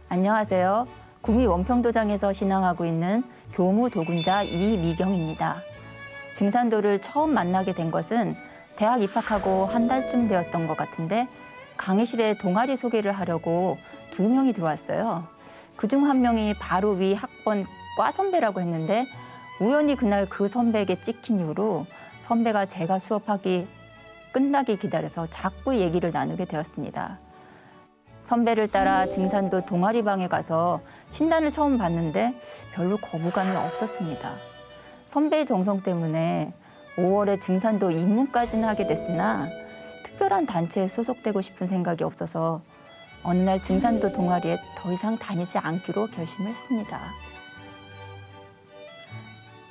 안녕하세요. 구미 원평도장에서 신앙하고 있는 교무 도군자 이미경입니다. 증산도를 처음 만나게 된 것은 대학 입학하고 한 달쯤 되었던 것 같은데 강의실에 동아리 소개를 하려고 2명이 들어왔어요. 그중 한 명이 바로 위 학번 과 선배라고 했는데 우연히 그날 그 선배에게 찍힌 이후로 선배가 제가 수업하기 끝나기 기다려서 자꾸 얘기를 나누게 되었습니다. 선배를 따라 증산도 동아리방에 가서 신단을 처음 봤는데 별로 거부감이 없었습니다. 선배의 정성 때문에 5월에 증산도 입문까지는 하게 됐으나 특별한 단체에 소속되고 싶은 생각이 없어서 어느 날 증산도 동아리에 더 이상 다니지 않기로 결심했습니다.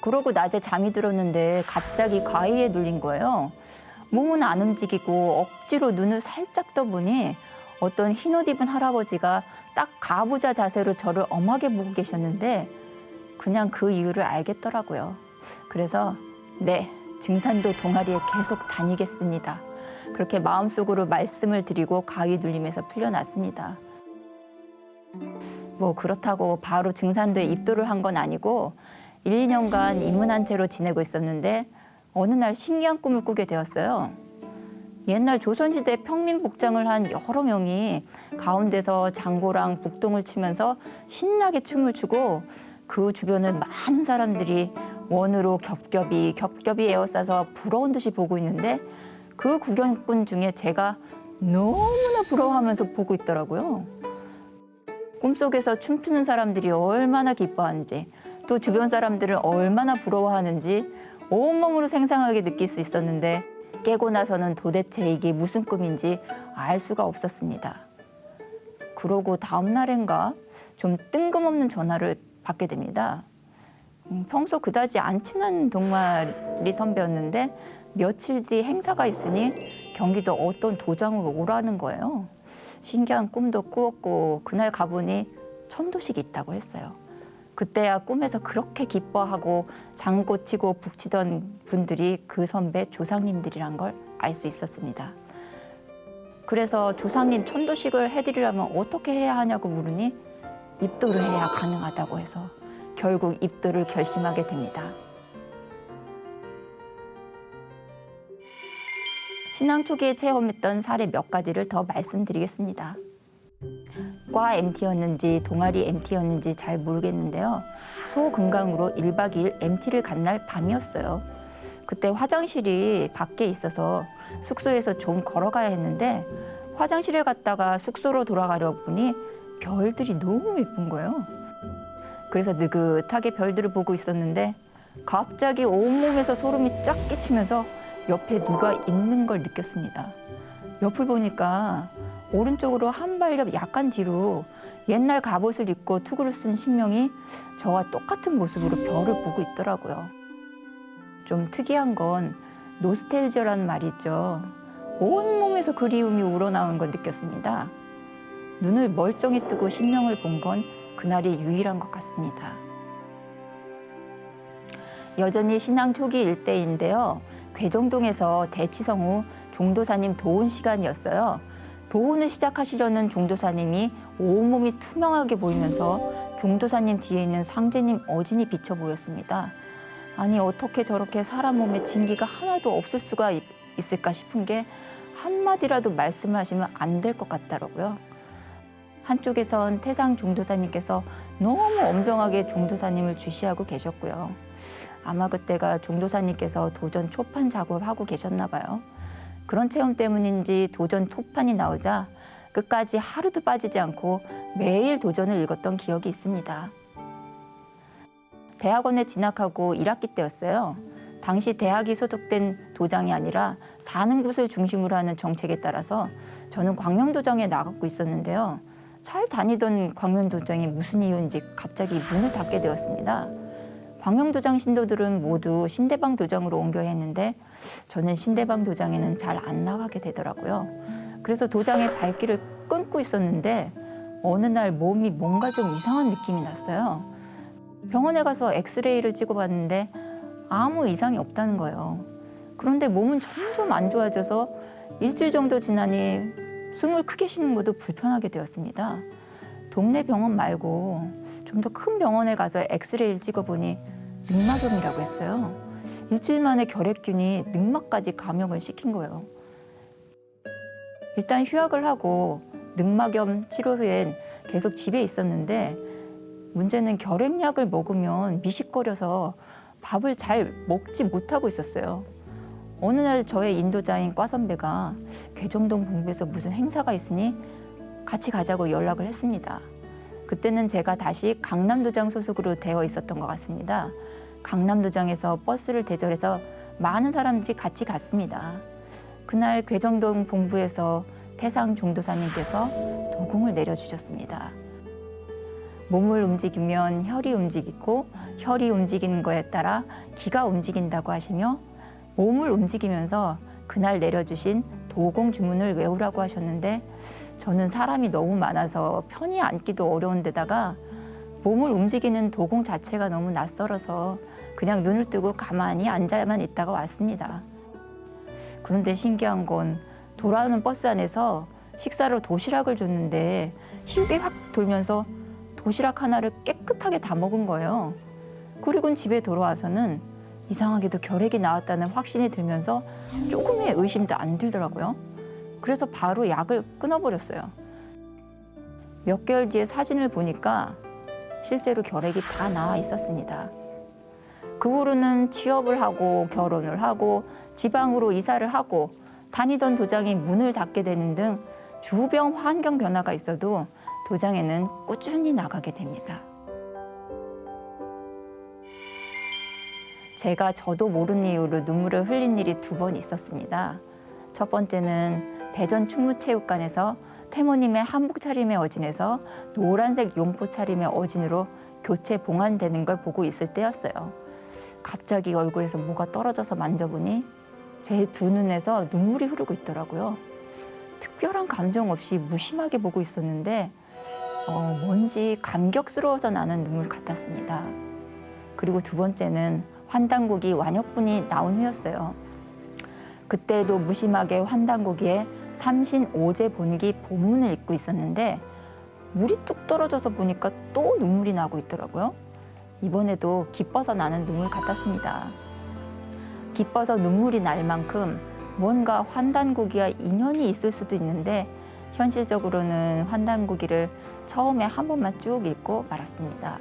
그러고 낮에 잠이 들었는데 갑자기 과의에 눌린 거예요. 몸은 안 움직이고 억지로 눈을 살짝 떠보니 어떤 흰옷 입은 할아버지가 딱 가부좌 자세로 저를 엄하게 보고 계셨는데 그냥 그 이유를 알겠더라고요. 그래서 네, 증산도 동아리에 계속 다니겠습니다. 그렇게 마음속으로 말씀을 드리고 가위 눌림에서 풀려났습니다. 뭐 그렇다고 바로 증산도에 입도를 한 건 아니고 1, 2년간 입문한 채로 지내고 있었는데 어느 날 신기한 꿈을 꾸게 되었어요. 옛날 조선시대 평민 복장을 한 여러 명이 가운데서 장고랑 북동을 치면서 신나게 춤을 추고 그 주변을 많은 사람들이 원으로 겹겹이 에워싸서 부러운 듯이 보고 있는데 그 구경꾼 중에 제가 너무나 부러워하면서 보고 있더라고요. 꿈속에서 춤추는 사람들이 얼마나 기뻐하는지 또 주변 사람들을 얼마나 부러워하는지 온몸으로 생생하게 느낄 수 있었는데 깨고 나서는 도대체 이게 무슨 꿈인지 알 수가 없었습니다. 그러고 다음 날인가 좀 뜬금없는 전화를 받게 됩니다. 평소 그다지 안 친한 동아리 선배였는데 며칠 뒤 행사가 있으니 경기도 어떤 도장으로 오라는 거예요. 신기한 꿈도 꾸었고 그날 가보니 천도식이 있다고 했어요. 그때야 꿈에서 그렇게 기뻐하고 장고 치고 북치던 분들이 그 선배 조상님들이란 걸 알 수 있었습니다. 그래서 조상님 천도식을 해드리려면 어떻게 해야 하냐고 물으니 입도를 해야 가능하다고 해서 결국 입도를 결심하게 됩니다. 신앙 초기에 체험했던 사례 몇 가지를 더 말씀드리겠습니다. 과 MT였는지 동아리 MT였는지 잘 모르겠는데요. 소금강으로 1박 2일 MT를 간 날 밤이었어요. 그때 화장실이 밖에 있어서 숙소에서 좀 걸어가야 했는데 화장실에 갔다가 숙소로 돌아가려고 보니 별들이 너무 예쁜 거예요. 그래서 느긋하게 별들을 보고 있었는데 갑자기 온몸에서 소름이 쫙 끼치면서 옆에 누가 있는 걸 느꼈습니다. 옆을 보니까 오른쪽으로 한 발렵 약간 뒤로 옛날 갑옷을 입고 투구를 쓴 신명이 저와 똑같은 모습으로 별을 보고 있더라고요. 좀 특이한 건 노스텔지어라는 말이 있죠. 온몸에서 그리움이 우러나오는 걸 느꼈습니다. 눈을 멀쩡히 뜨고 신명을 본 건 그날이 유일한 것 같습니다. 여전히 신앙 초기 일대인데요. 괴정동에서 대치성 후 종도사님 도운 시간이었어요. 도운을 시작하시려는 종도사님이 온몸이 투명하게 보이면서 종도사님 뒤에 있는 상제님 어진이 비쳐 보였습니다. 아니 어떻게 저렇게 사람 몸에 진기가 하나도 없을 수가 있을까 싶은 게 한마디라도 말씀하시면 안 될 것 같더라고요. 한쪽에선 태상 종도사님께서 너무 엄정하게 종도사님을 주시하고 계셨고요. 아마 그때가 종도사님께서 도전 초판 작업을 하고 계셨나 봐요. 그런 체험 때문인지 도전 토판이 나오자 끝까지 하루도 빠지지 않고 매일 도전을 읽었던 기억이 있습니다. 대학원에 진학하고 1학기 때였어요. 당시 대학이 소속된 도장이 아니라 사는 곳을 중심으로 하는 정책에 따라서 저는 광명도장에 나가고 있었는데요. 잘 다니던 광명도장이 무슨 이유인지 갑자기 문을 닫게 되었습니다. 광명도장 신도들은 모두 신대방 도장으로 옮겨야 했는데 저는 신대방 도장에는 잘 안 나가게 되더라고요. 그래서 도장의 발길을 끊고 있었는데 어느 날 몸이 뭔가 좀 이상한 느낌이 났어요. 병원에 가서 엑스레이를 찍어봤는데 아무 이상이 없다는 거예요. 그런데 몸은 점점 안 좋아져서 일주일 정도 지나니 숨을 크게 쉬는 것도 불편하게 되었습니다. 동네 병원 말고 좀 더 큰 병원에 가서 엑스레이를 찍어보니 늑막염이라고 했어요. 일주일 만에 결핵균이 늑막까지 감염을 시킨 거예요. 일단 휴학을 하고 늑막염 치료 후엔 계속 집에 있었는데 문제는 결핵약을 먹으면 미식거려서 밥을 잘 먹지 못하고 있었어요. 어느 날 저의 인도자인 과 선배가 괴정동 본부에서 무슨 행사가 있으니 같이 가자고 연락을 했습니다. 그때는 제가 다시 강남도장 소속으로 되어 있었던 것 같습니다. 강남도장에서 버스를 대절해서 많은 사람들이 같이 갔습니다. 그날 괴정동 본부에서 태상 종도사님께서 도공을 내려주셨습니다. 몸을 움직이면 혈이 움직이고 혈이 움직이는 거에 따라 기가 움직인다고 하시며 몸을 움직이면서 그날 내려주신 도공 주문을 외우라고 하셨는데 저는 사람이 너무 많아서 편히 앉기도 어려운 데다가 몸을 움직이는 도공 자체가 너무 낯설어서 그냥 눈을 뜨고 가만히 앉아만 있다가 왔습니다. 그런데 신기한 건 돌아오는 버스 안에서 식사로 도시락을 줬는데 힘이 확 돌면서 도시락 하나를 깨끗하게 다 먹은 거예요. 그리고 집에 돌아와서는 이상하게도 결핵이 나왔다는 확신이 들면서 조금의 의심도 안 들더라고요. 그래서 바로 약을 끊어버렸어요. 몇 개월 뒤에 사진을 보니까 실제로 결핵이 다 나와 있었습니다. 그 후로는 취업을 하고 결혼을 하고 지방으로 이사를 하고 다니던 도장이 문을 닫게 되는 등 주변 환경 변화가 있어도 도장에는 꾸준히 나가게 됩니다. 제가 저도 모르는 이유로 눈물을 흘린 일이 2번 있었습니다. 첫 번째는 대전 충무체육관에서 태모님의 한복 차림의 어진에서 노란색 용포 차림의 어진으로 교체 봉안되는 걸 보고 있을 때였어요. 갑자기 얼굴에서 뭐가 떨어져서 만져보니 제 2눈에서 눈물이 흐르고 있더라고요. 특별한 감정 없이 무심하게 보고 있었는데 뭔지 감격스러워서 나는 눈물 같았습니다. 그리고 2번째는 환단고기 완역분이 나온 후였어요. 그때도 무심하게 환단고기에 삼신오제 본기 본문을 읽고 있었는데 물이 뚝 떨어져서 보니까 또 눈물이 나고 있더라고요. 이번에도 기뻐서 나는 눈물 같았습니다. 기뻐서 눈물이 날 만큼 뭔가 환단고기와 인연이 있을 수도 있는데 현실적으로는 환단고기를 처음에 한 번만 쭉 읽고 말았습니다.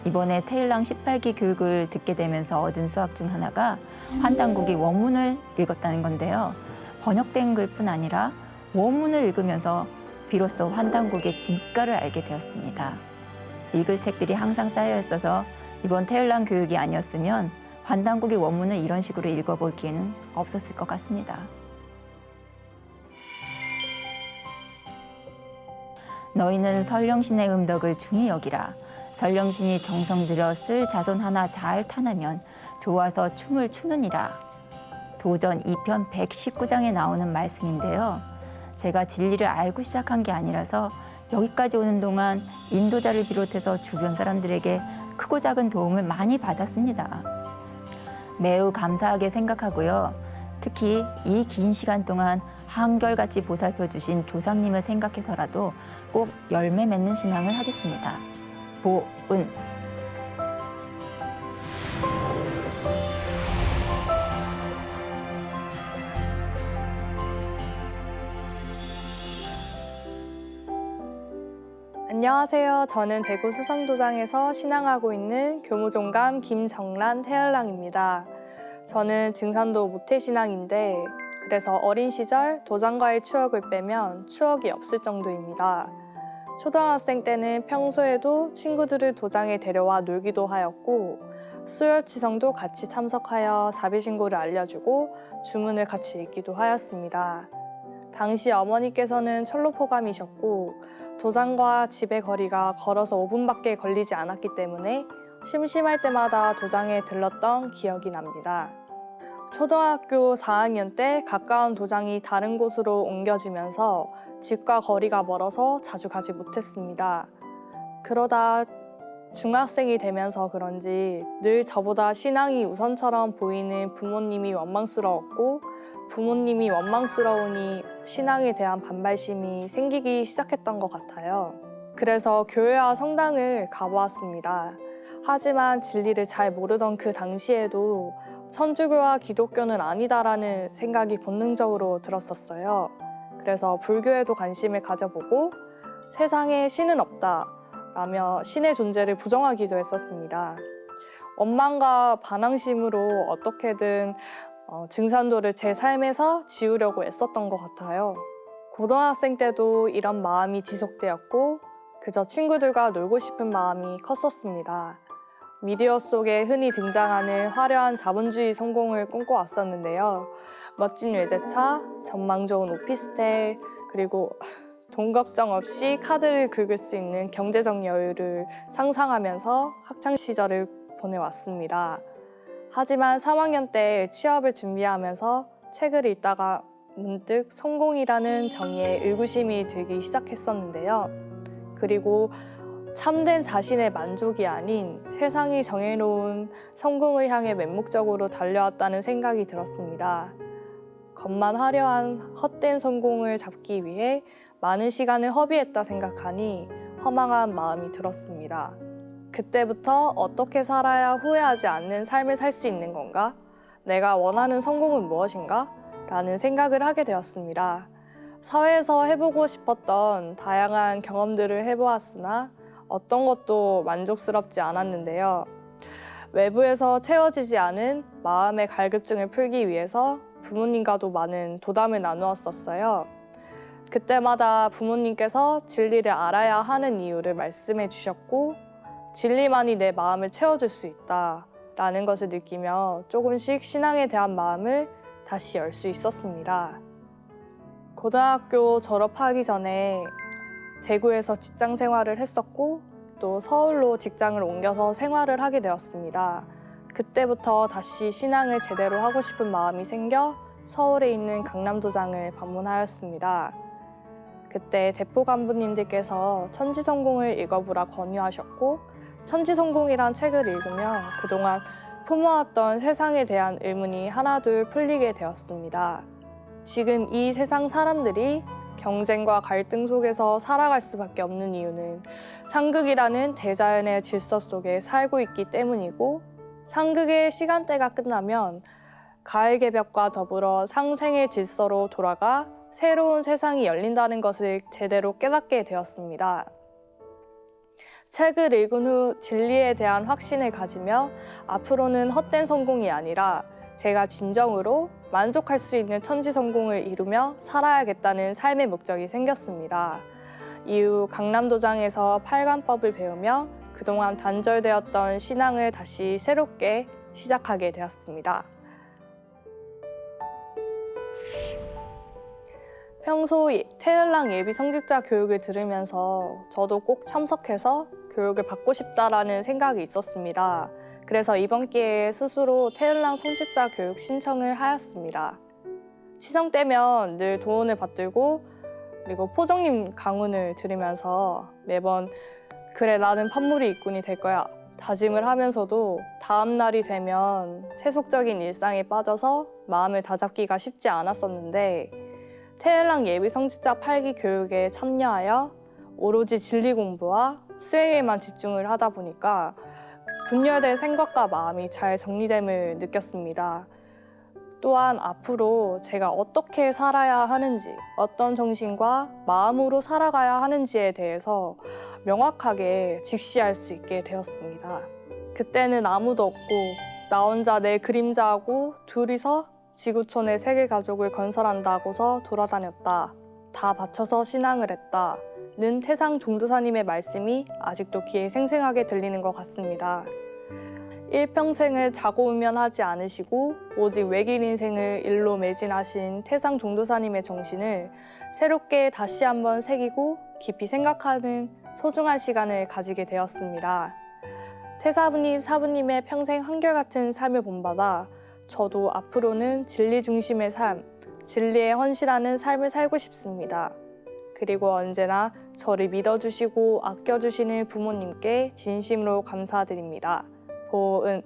이번에 태일랑 18기 교육을 듣게 되면서 얻은 수학 중 하나가 환단고기 원문을 읽었다는 건데요. 번역된 글뿐 아니라 원문을 읽으면서 비로소 환단고기의 진가를 알게 되었습니다. 읽을 책들이 항상 쌓여 있어서 이번 태일랑 교육이 아니었으면 환단고기 원문을 이런 식으로 읽어볼 기회는 없었을 것 같습니다. 너희는 설령신의 음덕을 중히 여기라. 설령신이 정성 들여 쓸 자손 하나 잘 타내면 좋아서 춤을 추느니라. 도전 2편 119장에 나오는 말씀인데요. 제가 진리를 알고 시작한 게 아니라서 여기까지 오는 동안 인도자를 비롯해서 주변 사람들에게 크고 작은 도움을 많이 받았습니다. 매우 감사하게 생각하고요. 특히 이 긴 시간 동안 한결같이 보살펴 주신 조상님을 생각해서라도 꼭 열매 맺는 신앙을 하겠습니다. 보은. 안녕하세요. 저는 대구 수성도장에서 신앙하고 있는 교무종감 김정란 태열랑입니다. 저는 증산도 모태신앙인데 그래서 어린 시절 도장과의 추억을 빼면 추억이 없을 정도입니다. 초등학생 때는 평소에도 친구들을 도장에 데려와 놀기도 하였고 수혈치성도 같이 참석하여 자비신고를 알려주고 주문을 같이 읽기도 하였습니다. 당시 어머니께서는 철로포감이셨고 도장과 집의 거리가 걸어서 5분밖에 걸리지 않았기 때문에 심심할 때마다 도장에 들렀던 기억이 납니다. 초등학교 4학년 때 가까운 도장이 다른 곳으로 옮겨지면서 집과 거리가 멀어서 자주 가지 못했습니다. 그러다 중학생이 되면서 그런지 늘 저보다 신앙이 우선처럼 보이는 부모님이 원망스러웠고 부모님이 원망스러우니 신앙에 대한 반발심이 생기기 시작했던 것 같아요. 그래서 교회와 성당을 가보았습니다. 하지만 진리를 잘 모르던 그 당시에도 천주교와 기독교는 아니다라는 생각이 본능적으로 들었었어요. 그래서 불교에도 관심을 가져보고 세상에 신은 없다라며 신의 존재를 부정하기도 했었습니다. 원망과 반항심으로 어떻게든 증산도를 제 삶에서 지우려고 애썼던 것 같아요. 고등학생 때도 이런 마음이 지속되었고 그저 친구들과 놀고 싶은 마음이 컸었습니다. 미디어 속에 흔히 등장하는 화려한 자본주의 성공을 꿈꿔왔었는데요. 멋진 외제차, 전망 좋은 오피스텔, 그리고 돈 걱정 없이 카드를 긁을 수 있는 경제적 여유를 상상하면서 학창 시절을 보내왔습니다. 하지만 3학년 때 취업을 준비하면서 책을 읽다가 문득 성공이라는 정의에 의구심이 들기 시작했었는데요. 그리고 참된 자신의 만족이 아닌 세상이 정해놓은 성공을 향해 맹목적으로 달려왔다는 생각이 들었습니다. 겉만 화려한 헛된 성공을 잡기 위해 많은 시간을 허비했다 생각하니 허망한 마음이 들었습니다. 그때부터 어떻게 살아야 후회하지 않는 삶을 살 수 있는 건가? 내가 원하는 성공은 무엇인가? 라는 생각을 하게 되었습니다. 사회에서 해보고 싶었던 다양한 경험들을 해보았으나 어떤 것도 만족스럽지 않았는데요. 외부에서 채워지지 않은 마음의 갈급증을 풀기 위해서 부모님과도 많은 도담을 나누었었어요. 그때마다 부모님께서 진리를 알아야 하는 이유를 말씀해 주셨고 진리만이 내 마음을 채워줄 수 있다라는 것을 느끼며 조금씩 신앙에 대한 마음을 다시 열 수 있었습니다. 고등학교 졸업하기 전에 대구에서 직장 생활을 했었고 또 서울로 직장을 옮겨서 생활을 하게 되었습니다. 그때부터 다시 신앙을 제대로 하고 싶은 마음이 생겨 서울에 있는 강남도장을 방문하였습니다. 그때 대포 간부님들께서 천지성공을 읽어보라 권유하셨고 천지성공이란 책을 읽으며 그동안 품어왔던 세상에 대한 의문이 하나둘 풀리게 되었습니다. 지금 이 세상 사람들이 경쟁과 갈등 속에서 살아갈 수밖에 없는 이유는 상극이라는 대자연의 질서 속에 살고 있기 때문이고 상극의 시간대가 끝나면 가을개벽과 더불어 상생의 질서로 돌아가 새로운 세상이 열린다는 것을 제대로 깨닫게 되었습니다. 책을 읽은 후 진리에 대한 확신을 가지며 앞으로는 헛된 성공이 아니라 제가 진정으로 만족할 수 있는 천지 성공을 이루며 살아야겠다는 삶의 목적이 생겼습니다. 이후 강남도장에서 팔관법을 배우며 그동안 단절되었던 신앙을 다시 새롭게 시작하게 되었습니다. 평소 태을랑 예비 성직자 교육을 들으면서 저도 꼭 참석해서 교육을 받고 싶다라는 생각이 있었습니다. 그래서 이번 기회에 스스로 태을랑 성직자 교육 신청을 하였습니다. 치성 때면 늘 도움을 받들고 그리고 포정님 강운을 들으면서 매번 그래 나는 판무리 일꾼이 될 거야 다짐을 하면서도 다음 날이 되면 세속적인 일상에 빠져서 마음을 다잡기가 쉽지 않았었는데 태을랑 예비 성직자 8기 교육에 참여하여 오로지 진리 공부와 수행에만 집중을 하다 보니까 분열된 생각과 마음이 잘 정리됨을 느꼈습니다. 또한 앞으로 제가 어떻게 살아야 하는지, 어떤 정신과 마음으로 살아가야 하는지에 대해서 명확하게 직시할 수 있게 되었습니다. 그때는 아무도 없고 나 혼자 내 그림자하고 둘이서 지구촌의 세계 가족을 건설한다고서 돌아다녔다. 다 바쳐서 신앙을 했다. 는 태상 종도사님의 말씀이 아직도 귀에 생생하게 들리는 것 같습니다. 일평생을 자고우면하지 않으시고 오직 외길 인생을 일로 매진하신 태상 종도사님의 정신을 새롭게 다시 한번 새기고 깊이 생각하는 소중한 시간을 가지게 되었습니다. 태사부님, 사부님의 평생 한결같은 삶을 본받아 저도 앞으로는 진리 중심의 삶, 진리에 헌신하는 삶을 살고 싶습니다. 그리고 언제나 저를 믿어주시고 아껴주시는 부모님께 진심으로 감사드립니다. 보은